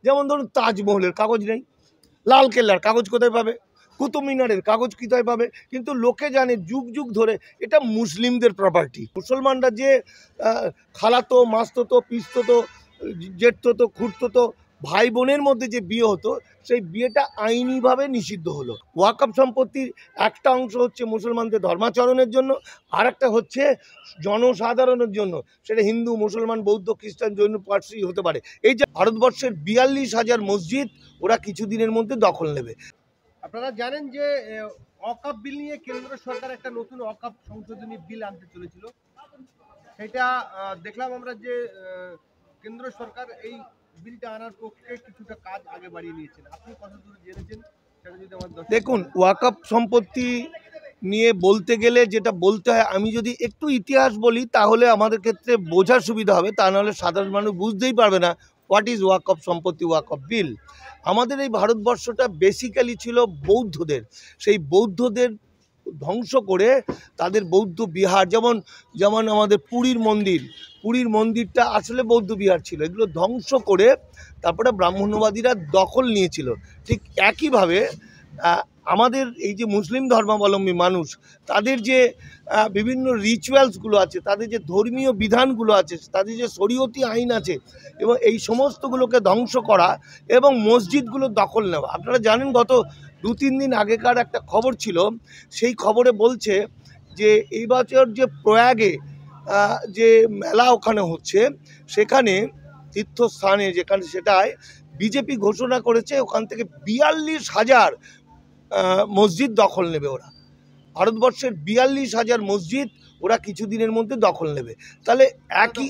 যেমন ধরুন তাজমহলের কাগজ নেই, লালকেল্লার কাগজ কোথায় পাবে, কুতুব মিনারের কাগজ কোথায় পাবে, কিন্তু লোকে জানে যুগ যুগ ধরে এটা মুসলিমদের প্রপার্টি। মুসলমানরা যে খালাতো, মাস্ততো, পিস্ততো, জেঠতো, খুঁড়তো ভাই বোনের মধ্যে যে বিয়ে হতো, সেই বিয়েটা আইনিভাবে নিষিদ্ধ হলো। ওয়াকফ সম্পত্তির একটা অংশ হচ্ছে মুসলমানদের ধর্মাচরণের জন্য, আর একটা হচ্ছে জনসাধারণের জন্য, সেটা হিন্দু, মুসলমান, বৌদ্ধ, খ্রিস্টান, জৈন, পার্সি হতে পারে। এই যে ভারতবর্ষের 42,000 মসজিদ ওরা কিছুদিনের মধ্যে দখল নেবে। আপনারা জানেন যে ওয়াকফ বিল নিয়ে কেন্দ্র সরকার একটা নতুন ওয়াকফ সংশোধনী বিল আনতে চলেছিল। সেটা দেখলাম আমরা যে কেন্দ্র সরকার এই বিলটা আনার পক্ষে কিছুটা কাজ আগে বাড়িয়ে নিয়েছেন। আপনি কতদূর জেনেছেন সেটা যদি আমার দেখুন, ওয়াকফ সম্পত্তি নিয়ে বলতে গেলে যেটা বলতে হয়, আমি যদি একটু ইতিহাস বলি তাহলে আমাদের ক্ষেত্রে বোঝার সুবিধা হবে, তা নাহলে সাধারণ মানুষ বুঝতেই পারবে না হোয়াট ইজ ওয়াকফ সম্পত্তি, ওয়াকফ বিল। আমাদের এই ভারতবর্ষটা বেসিক্যালি ছিল বৌদ্ধদের। সেই বৌদ্ধদের ধ্বংস করে তাদের বৌদ্ধ বিহার, যেমন আমাদের পুরীর মন্দিরটা আসলে বৌদ্ধ বিহার ছিল, এগুলো ধ্বংস করে তারপরে ব্রাহ্মণ্যবাদীরা দখল নিয়েছিল। ঠিক একইভাবে আমাদের এই যে মুসলিম ধর্মাবলম্বী মানুষ, তাদের যে বিভিন্ন রিচুয়ালসগুলো আছে, তাদের যে ধর্মীয় বিধানগুলো আছে, তাদের যে শরীয়তি আইন আছে, এবং এই সমস্তগুলোকে ধ্বংস করা এবং মসজিদগুলো দখল নেওয়া। আপনারা জানেন গত 2-3 দিন আগেকার একটা খবর ছিল, সেই খবরে বলছে যে এই বছর যে প্রয়াগে যে মেলা ওখানে হচ্ছে, সেখানে তীর্থস্থানে যেখানে, সেটায় বিজেপি ঘোষণা করেছে ওখান থেকে 42,000 মসজিদ দখল নেবে ওরা। ভারতবর্ষের 42,000 মসজিদ ওরা কিছুদিনের মধ্যে দখল নেবে। তাহলে একই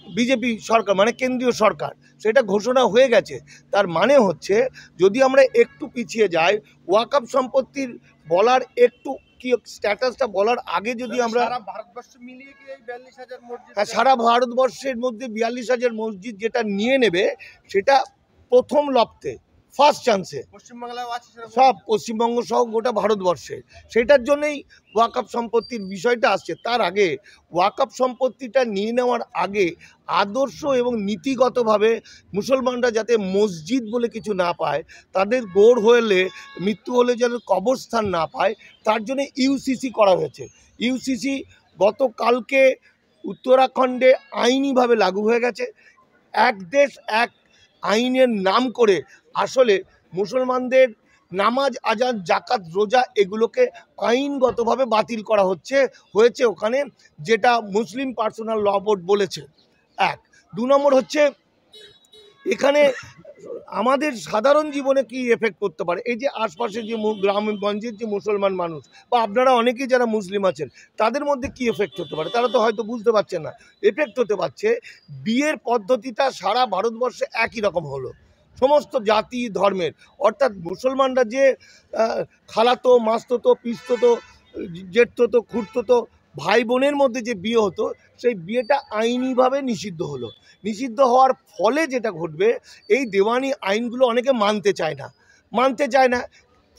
বিজেপি সরকার, মানে কেন্দ্রীয় সরকার, সেটা ঘোষণা হয়ে গেছে। তার মানে হচ্ছে, যদি আমরা একটু পিছিয়ে যাই, ওয়াকফ সম্পত্তির বলার একটু কি স্ট্যাটাসটা বলার আগে যদি আমরা ভারতবর্ষ মিলিয়ে কি এই 42,000 মসজিদ, সারা ভারতবর্ষের মধ্যে 42,000 মসজিদ যেটা নিয়ে নেবে, সেটা প্রথম লপ্তে, ফার্স্ট চান্সে পশ্চিমবাংলায় আছে, সব পশ্চিমবঙ্গ সহ গোটা ভারতবর্ষে, সেটার জন্যই ওয়াকফ সম্পত্তির বিষয়টা আসছে। তার আগে ওয়াকফ সম্পত্তিটা নিয়ে নেওয়ার আগে আদর্শ এবং নীতিগতভাবে মুসলমানরা যাতে মসজিদ বলে কিছু না পায়, তাদের গোড় হলে, মৃত্যু হলে যেন কবরস্থান না পায়, তার জন্য ইউসিসি করা হয়েছে। ইউসিসি গতকালকে উত্তরাখণ্ডে আইনিভাবে লাগু হয়ে গেছে। এক দেশ এক আইনের নাম করে আসলে মুসলমানদের নামাজ, আজান, জাকাত, রোজা এগুলোকে আইনগতভাবে বাতিল করা হয়েছে ওখানে, যেটা মুসলিম পার্সোনাল ল বোর্ড বলেছে। 1 2 নম্বর হচ্ছে, এখানে আমাদের সাধারণ জীবনে কি এফেক্ট করতে পারে, এই যে আশপাশে যে গ্রামগঞ্জের যে মুসলমান মানুষ, বা আপনারা অনেকেই যারা মুসলিম আছেন, তাদের মধ্যে কি এফেক্ট হতে পারে, তারা তো হয়তো বুঝতে পারছেন না। এফেক্ট হতে পারছে, বিয়ের পদ্ধতিটা সারা ভারতবর্ষে একই রকম হলো, সমস্ত জাতি ধর্মের, অর্থাৎ মুসলমানরা যে খালাতো, মাস্ততো, পিস্ততো, জেঠতো, খুঁড়তো ভাই বোনের মধ্যে যে বিয়ে হতো, সেই বিয়েটা আইনিভাবে নিষিদ্ধ হলো। নিষিদ্ধ হওয়ার ফলে যেটা ঘটবে, এই দেওয়ানি আইনগুলো অনেকে মানতে চায় না,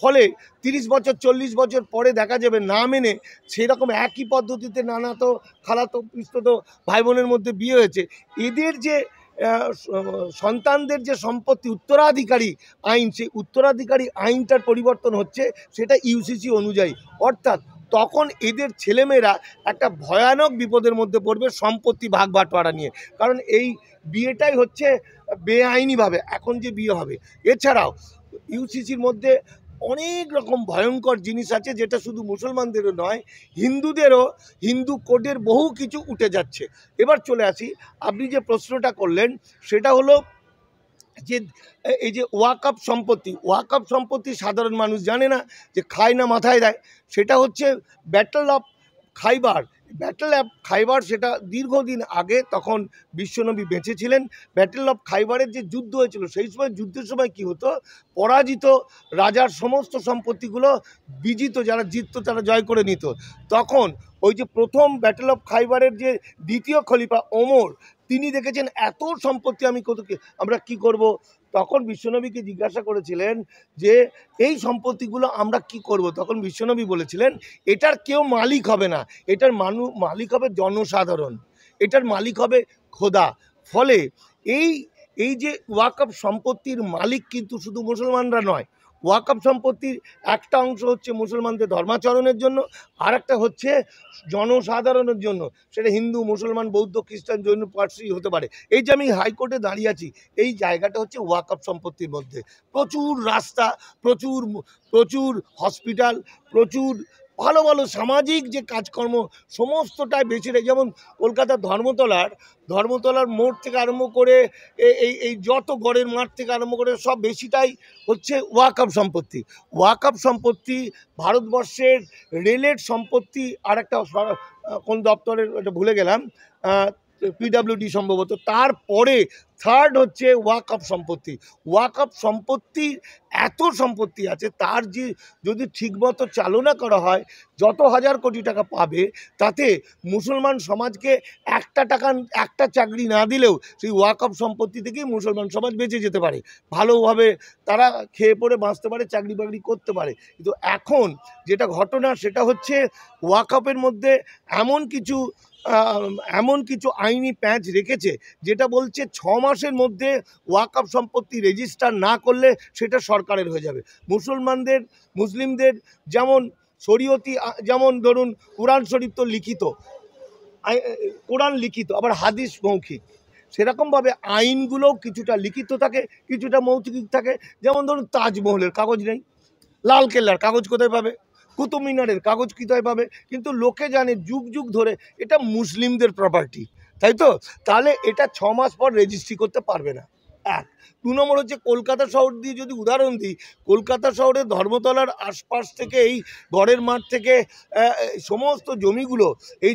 ফলে 30 বছর 40 বছর পরে দেখা যাবে না মেনে সেরকম একই পদ্ধতিতে নানাতো, খালাতো, পিস্ততো ভাই বোনের মধ্যে বিয়ে হয়েছে, এদের যে সন্তানদের যে সম্পত্তি উত্তরাধিকারী আইন, সেই উত্তরাধিকারী আইনটার পরিবর্তন হচ্ছে, সেটা ইউসিসি অনুযায়ী। অর্থাৎ তখন এদের ছেলেমেয়েরা একটা ভয়ানক বিপদের মধ্যে পড়বে সম্পত্তি ভাগ বাটোয়ারা নিয়ে, কারণ এই বিয়েটাই হচ্ছে বেআইনিভাবে এখন যে বিয়ে হবে। এছাড়াও ইউসিসির মধ্যে অনেক রকম ভয়ঙ্কর জিনিস আছে, যেটা শুধু মুসলমানদেরও নয়, হিন্দুদেরও, হিন্দু কোডের বহু কিছু উঠে যাচ্ছে। এবার চলে আসি, আপনি যে প্রশ্নটা করলেন সেটা হলো যে এই যে ওয়াকফ সম্পত্তি সাধারণ মানুষ জানে না, যে খায় না মাথায় দেয়। সেটা হচ্ছে ব্যাটল অফ খাইবার, সেটা দীর্ঘদিন আগে, তখন বিশ্বনবী বেঁচে ছিলেন। ব্যাটল অফ খাইবারের যে যুদ্ধ হয়েছিল, সেই সময় যুদ্ধের সময় কি হতো, পরাজিত রাজার সমস্ত সম্পত্তিগুলো বিজিত যারা জিততো তারা জয় করে নিত। তখন ওই যে প্রথম ব্যাটল অফ খাইবারের যে দ্বিতীয় খলিফা ওমর, তিনি দেখেছেন এত সম্পত্তি আমরা কি করব। তখন বিশ্বনবীকে জিজ্ঞাসা করেছিলেন যে এই সম্পত্তিগুলো আমরা কি করব। তখন বিশ্বনবী বলেছিলেন, এটার কেউ মালিক হবে না, এটার মালিক হবে জনসাধারণ, এটার মালিক হবে খোদা। ফলে এই যে ওয়াকফ সম্পত্তির মালিক কিন্তু শুধু মুসলমানরা নয়, ওয়াকফ সম্পত্তির একটা অংশ হচ্ছে মুসলমানদের ধর্মাচরণের জন্য, আর একটা হচ্ছে জনসাধারণের জন্য, সেটা হিন্দু, মুসলমান, বৌদ্ধ, খ্রিস্টান, জৈন, পার্সি হতে পারে। এই যে আমি হাইকোর্টে দাঁড়িয়ে আছি, এই জায়গাটা হচ্ছে ওয়াকফ সম্পত্তির মধ্যে। প্রচুর রাস্তা, প্রচুর প্রচুর হসপিটাল, প্রচুর ভালো ভালো সামাজিক যে কাজকর্ম সমস্তটাই বেশি রে। যেমন কলকাতার ধর্মতলার মোড় থেকে আরম্ভ করে এই যত গড়ের মাঠ থেকে আরম্ভ করে সব বেশিটাই হচ্ছে ওয়াকফ সম্পত্তি। ওয়াকফ সম্পত্তি ভারতবর্ষের রেলের সম্পত্তি, আর একটা কোন দপ্তরের এটা ভুলে গেলাম, পিডাব্লিউডি সম্ভবত, তারপরে থার্ড হচ্ছে ওয়াকফ সম্পত্তি। ওয়াকফ সম্পত্তি এত সম্পত্তি আছে, তার যে যদি ঠিকমতো চালনা করা হয়, যত হাজার কোটি টাকা পাবে, তাতে মুসলমান সমাজকে একটা চাকরি না দিলেও সেই ওয়াকফ সম্পত্তি থেকেই মুসলমান সমাজ বেঁচে যেতে পারে, ভালোভাবে তারা খেয়ে পড়ে বাঁচতে পারে, চাকরি বাকরি করতে পারে। কিন্তু এখন যেটা ঘটনা সেটা হচ্ছে ওয়াকফের মধ্যে এমন কিছু আইনি প্যাঁচ রেখেছে, যেটা বলছে 6 মাসের মধ্যে ওয়াকফ সম্পত্তি রেজিস্টার না করলে সেটা সরকারের হয়ে যাবে। মুসলিমদের যেমন শরীয়তি, যেমন ধরুন কোরআন শরীফ তো লিখিত, কোরআন লিখিত, আবার হাদিস মৌখিক, সেরকমভাবে আইনগুলোও কিছুটা লিখিত থাকে, কিছুটা মৌখিক থাকে। যেমন ধরুন তাজমহলের কাগজ নেই, লালকেল্লার কাগজ কোথায় পাবে, কুতুব মিনারের কাগজ কোথায় পাবে, কিন্তু লোকে জানে যুগ যুগ ধরে এটা মুসলিমদের প্রপার্টি, তাই তো? তাহলে এটা 6 মাস পর রেজিস্ট্রি করতে পারবে না। 1 2 নম্বর হচ্ছে কলকাতা শহর দিয়ে যদি উদাহরণ দিই, কলকাতা শহরে ধর্মতলার আশপাশ থেকে, এই গড়ের মাঠ থেকে সমস্ত জমিগুলো, এই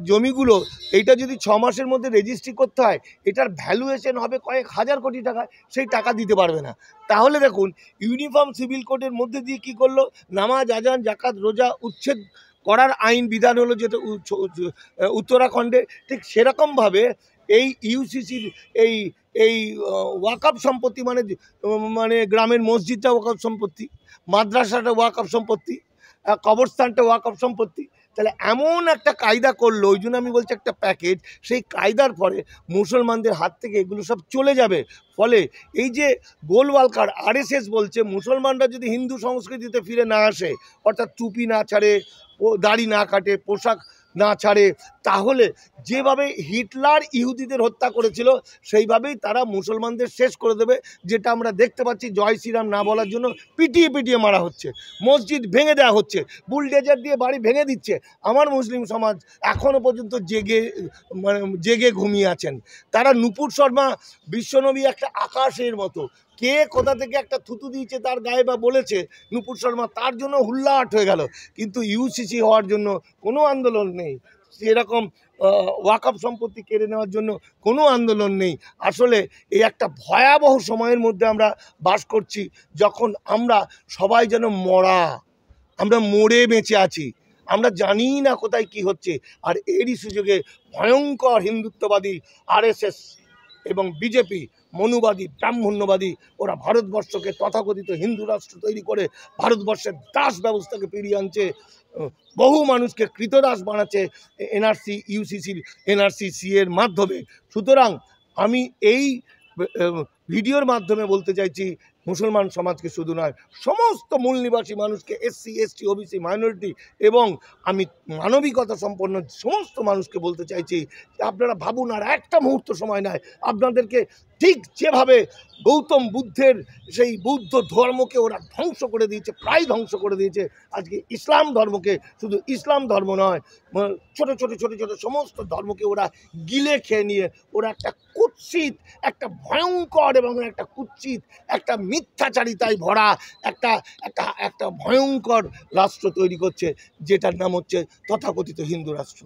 জমিগুলো এইটা যদি 6 মাসের মধ্যে রেজিস্ট্রি করতে হয়, এটার ভ্যালুয়েশন হবে কয়েক হাজার কোটি টাকা, সেই টাকা দিতে পারবে না। তাহলে দেখুন ইউনিফর্ম সিভিল কোডের মধ্যে দিয়ে কী করলো, নামাজ, আজান, জাকাত, রোজা উচ্ছেদ করার আইন বিধান হলো, যেটা উত্তরাখণ্ডে। ঠিক সেরকমভাবে এই ইউসিসির এই ওয়াকফ সম্পত্তি, মানে গ্রামের মসজিদটা ওয়াকফ সম্পত্তি, মাদ্রাসাটা ওয়াকফ সম্পত্তি, কবরস্থানটা ওয়াকফ সম্পত্তি। তাহলে এমন একটা কায়দা করলো, ওই জন্য আমি বলছি একটা প্যাকেজ, সেই কায়দার পরে মুসলমানদের হাত থেকে এগুলো সব চলে যাবে। ফলে এই যে গোলওয়ালকার আরএসএস বলছে, মুসলমানরা যদি হিন্দু সংস্কৃতিতে ফিরে না আসে, অর্থাৎ টুপি না ছাড়ে, দাড়ি না কাটে, পোশাক না ছাড়ে, তাহলে যেভাবে হিটলার ইহুদিদের হত্যা করেছিল সেইভাবেই তারা মুসলমানদের শেষ করে দেবে। যেটা আমরা দেখতে পাচ্ছি, জয় শ্রীরাম না বলার জন্য পিটিয়ে পিটিয়ে মারা হচ্ছে, মসজিদ ভেঙে দেওয়া হচ্ছে, বুলডেজার দিয়ে বাড়ি ভেঙে দিচ্ছে। আমার মুসলিম সমাজ এখনও পর্যন্ত জেগে ঘুমিয়ে আছেন। তারা নূপুর শর্মা বিশ্বনবী একটা আকাশের মতো, কে কোথা থেকে একটা থুতু দিয়েছে তার গায়ে বা বলেছে নূপুর শর্মা, তার জন্য হুল্লাহাট হয়ে গেল। কিন্তু ইউসিসি হওয়ার জন্য কোনো আন্দোলন নেই, সেরকম ওয়াকফ সম্পত্তি কেড়ে নেওয়ার জন্য কোনো আন্দোলন নেই। আসলে এই একটা ভয়াবহ সময়ের মধ্যে আমরা বাস করছি, যখন আমরা সবাই যেন আমরা মরে বেঁচে আছি, আমরা জানি না কোথায় কি হচ্ছে। আর এরই সুযোগে ভয়ঙ্কর হিন্দুত্ববাদী আরএসএস এবং বিজেপি, মনুবাদী, ব্রাহ্মণ্যবাদী, ওরা ভারতবর্ষকে তথাকথিত হিন্দু রাষ্ট্র তৈরি করে ভারতবর্ষের দাস ব্যবস্থাকে ফিরিয়ে আনছে, বহু মানুষকে কৃতদাস বানাচ্ছে এনআরসি এর মাধ্যমে। সুতরাং আমি এই ভিডিওর মাধ্যমে বলতে চাইছি, মুসলমান সমাজকে শুধু নয়, সমস্ত মূল নিবাসী মানুষকে, এসসি, এসটি, ওবিসি, মাইনরিটি এবং আমি মানবিকতা সম্পন্ন সমস্ত মানুষকে বলতে চাইছি যে আপনারা ভাবুন, আর একটা মুহূর্ত সময় নয়, আপনাদেরকে ঠিক যেভাবে গৌতম বুদ্ধের সেই বৌদ্ধ ধর্মকে ওরা ধ্বংস করে দিয়েছে, প্রায় ধ্বংস করে দিয়েছে, আজকে ইসলাম ধর্মকে, শুধু ইসলাম ধর্ম নয়, ছোট ছোট ছোট ছোট সমস্ত ধর্মকে ওরা গিলে খেয়ে নিয়ে ওরা একটা কুৎসিত, একটা ভয়ঙ্কর এবং একটা কুৎসিত, একটা মিথ্যাচারিতায় ভরা একটা ভয়ঙ্কর রাষ্ট্র তৈরি করছে, যেটার নাম হচ্ছে তথাকথিত হিন্দু রাষ্ট্র।